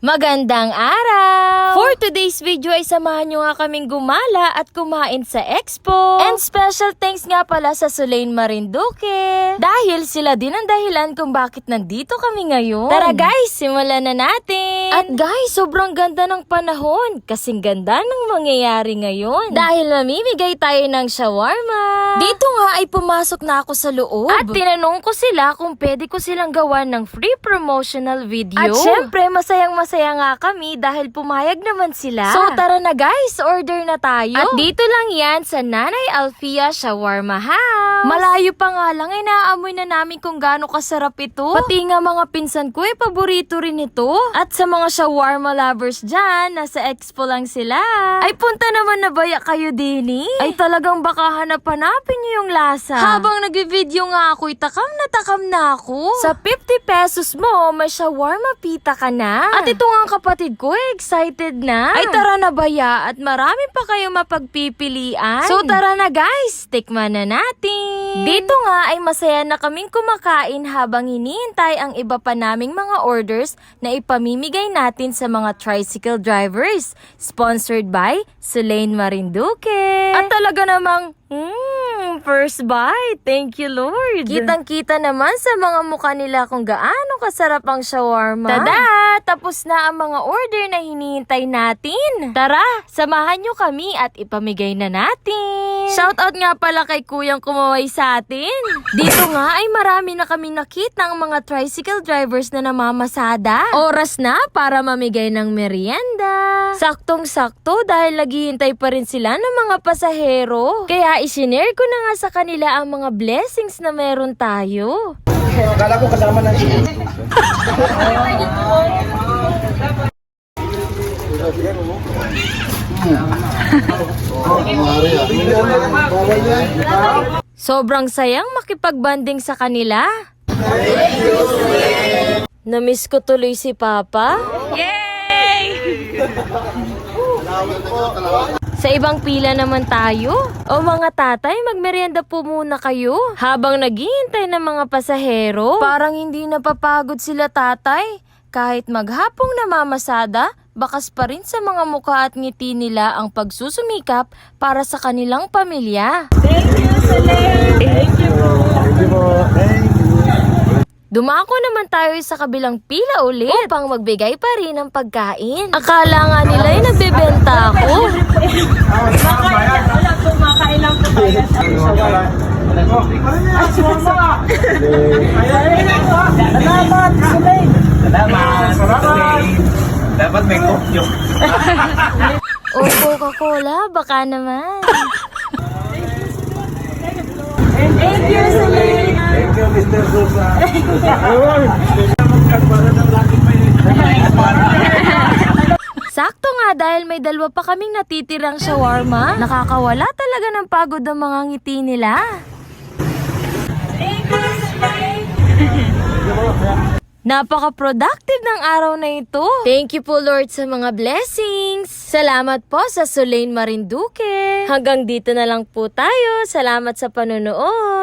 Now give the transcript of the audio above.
Magandang araw! For today's video ay samahan nyo nga kaming gumala at kumain sa Expo. And special thanks nga pala sa Sulain Marinduque. Dahil sila din ang dahilan kung bakit nandito kami ngayon. Tara guys, simulan na natin! At guys, sobrang ganda ng panahon. Kasing ganda ng mangyayari ngayon. Dahil mamimigay tayo ng shawarma. Dito nga ay pumasok na ako sa loob. At tinanong ko sila kung pwede ko silang gawan ng free promotional video. At syempre, masaya nga kami dahil pumayag naman sila. So tara na guys, order na tayo. At dito lang yan sa Nanay Alfia Shawarma House. Malayo pa nga lang ay naaamoy na namin kung gaano kasarap ito. Pati nga mga pinsan ko ay paborito rin ito. At sa mga shawarma lovers dyan, nasa Expo lang sila. Ay punta naman na baya kayo din eh. Ay talagang baka hanap-hanapin nyo yung lasa. Habang nag-video nga ako, takam na ako. Sa 50 pesos mo, may shawarma pita ka na. At ito nga ang kapatid ko, excited na. Ay tara na baya at marami pa kayo mapagpipilian. So tara na guys, tikman na natin. Dito nga ay masaya na kaming kumakain habang hinihintay ang iba pa naming mga orders na ipamimigay natin sa mga tricycle drivers. Sponsored by Sulain Marinduque. At talaga namang, first bite. Thank you, Lord. Kitang-kita naman sa mga mukha nila kung gaano kasarap ang shawarma. Tada! Tapos na ang mga order na hinihintay natin. Tara, samahan nyo kami at ipamigay na natin. Shoutout nga pala kay Kuyang kumaway sa atin. Dito nga ay marami na kami nakita ang mga tricycle drivers na namamasada. Oras na para mamigay ng merienda. Saktong-sakto dahil naghihintay pa rin sila ng mga pasahero. Kaya isinare ko na nga sa kanila ang mga blessings na meron tayo. Akala ko kasama na siya. Sobrang sayang makipagbanding sa kanila. Namiss ko tuloy si Papa. Yay! Sa ibang pila naman tayo. O mga tatay, magmerienda po muna kayo. Habang naghihintay ng mga pasahero, parang hindi napapagod sila tatay. Kahit maghapong namamasada, bakas pa rin sa mga mukha at ngiti nila ang pagsusumikap para sa kanilang pamilya. Thank you, Sulain! Thank you po! Thank you po. Thank you. Dumako naman tayo sa kabilang pila ulit upang magbigay pa rin ng pagkain. Akala nga nila ay nagbebenta ako. Wala po, makain lang po tayo. Salamat, Sulain! Salamat. Dapat may kopyo. O Coca-Cola, baka naman. Thank you, Sulain! Thank you, Mr. Sosa. Sakto nga dahil may dalawa pa kaming natitirang shawarma. Nakakawala talaga ng pagod ang mga ngiti nila. Thank you, Sulain! Napaka-productive ng araw na ito. Thank you po Lord sa mga blessings. Salamat po sa Sulain Marinduque. Hanggang dito na lang po tayo. Salamat sa panonood.